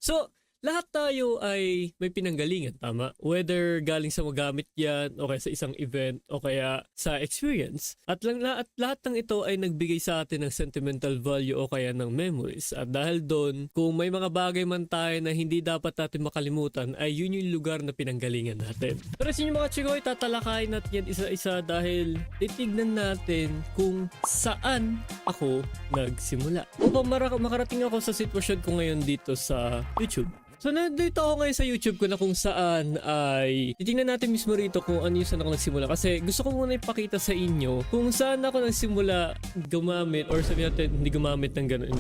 So, lahat tayo ay may pinanggalingan, tama? Whether galing sa magamit yan, o kaya sa isang event, o kaya sa experience. At lahat ng ito ay nagbigay sa atin ng sentimental value o kaya ng memories. At dahil doon, kung may mga bagay man tayo na hindi dapat natin makalimutan, ay yun yung lugar na pinanggalingan natin. Pero sa inyo mga chikoy, tatalakayin natin yan isa-isa dahil titignan natin kung saan ako nagsimula. Upang makarating ako sa sitwasyon ko ngayon dito sa YouTube. So nandito ako ngayon sa YouTube ko na kung saan ay titingnan natin mismo rito kung ano yung saan ako nagsimula. Kasi gusto ko muna ipakita sa inyo kung saan ako nagsimula gumamit or sabihin natin hindi gumamit ng gano'n.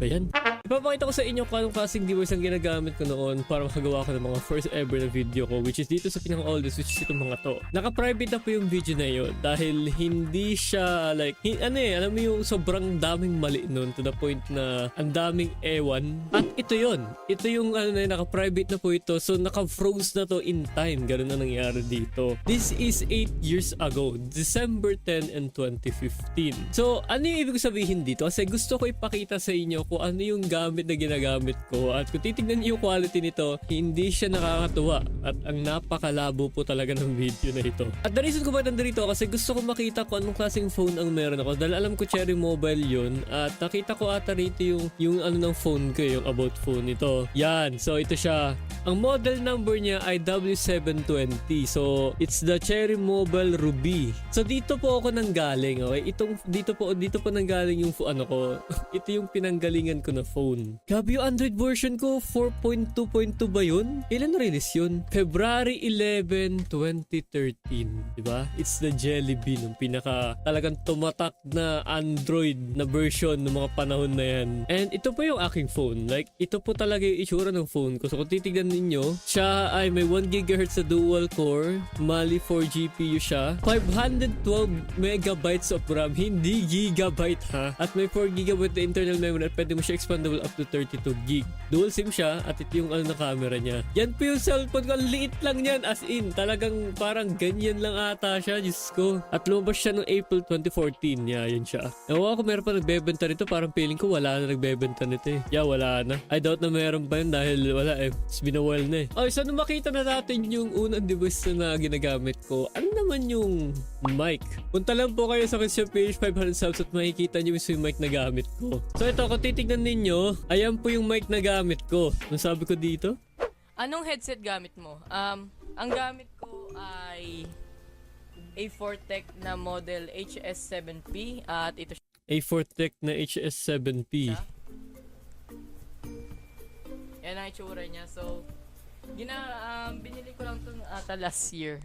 Ba yan? Ipapakita ko sa inyo kung anong klaseng device ang ginagamit ko noon para makagawa ko ng mga first ever na video ko, which is dito sa pinaka-oldest, which is itong mga to. Naka-private na po yung video na yun dahil hindi siya like, alam mo yung sobrang daming mali noon to the point na ang daming ewan. At ito yun. Ito yung naka-private na po ito. So naka-froze na to in time. Ganun na nangyari dito. This is 8 years ago. December 10 and 2015. So ano yung ibig sabihin dito? Kasi gusto ko ipakita sa inyo kung ano yung gamit na ginagamit ko. At kung titignan niyo yung quality nito, hindi siya nakakatuwa. At ang napakalabo po talaga ng video na ito. At the reason ko ba nandito kasi gusto ko makita kung anong klaseng phone ang meron ako. Dahil alam ko Cherry Mobile yun. At nakita ko ata rito yung ano ng phone ko, yung about phone nito. Yan. So ito siya. Ang model number niya ay W720. So it's the Cherry Mobile Ruby. So dito po ako nanggaling, okay? Dito po nanggaling yung ano ko. Ito yung pinanggalingan ko na phone. Grabe yung Android version ko, 4.2.2 ba yun? Kailan na-release yun? February 11, 2013. Diba? It's the Jelly Bean, yung pinaka talagang tumatak na Android na version ng mga panahon na yan. And ito po yung aking phone. Like, ito po talaga yung itsura ng phone ko. So kung titignan ninyo, siya ay may 1 GHz sa dual core, Mali 4 GPU siya, 512 megabytes of RAM, hindi gigabyte ha, at may 4 GB na internal memory at pwede mo siya expandable up to 32 GB. Dual SIM siya at ito yung na camera niya. Yan po yung cellphone ko, liit lang yan, as in, talagang parang ganyan lang ata siya, Diyos ko. At lumabas siya noong April 2014, yun siya. Ewan ko, meron pa nagbebenta nito, parang feeling ko wala na nagbebenta nito eh. Yeah, wala na. I doubt na meron pa yun dahil wala eh. It's been a while na eh. Okay, so nung makita na natin yung unang device na ginagamit ko, ano naman yung mic? Punta lang po kayo sa question page 500 subs at makikita nyo yung mic na gamit ko. So ito, kung titignan ninyo, ayan po yung mic na gamit ko. Ano sabi ko dito? Anong headset gamit mo? Ang gamit ko ay A4 Tech na model HS7P at ito A4 Tech na HS7P. yan ang itsura niya. So, binili ko lang ito last year.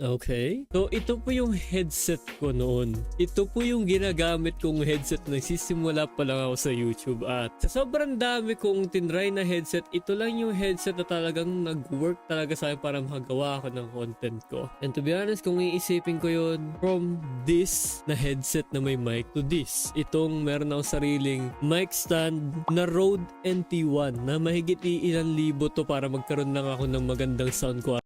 Okay. So, ito po yung headset ko noon. Ito po yung ginagamit kong headset na nagsisimula pa lang ako sa YouTube. At sa sobrang dami kong tinry na headset, ito lang yung headset na talagang nag-work talaga sa akin para makagawa ako ng content ko. And to be honest, kung iisipin ko yun, from this na headset na may mic to this, itong meron akong sariling mic stand na Rode NT1 na mahigit ilang libo to para magkaroon lang ako ng magandang sound quality.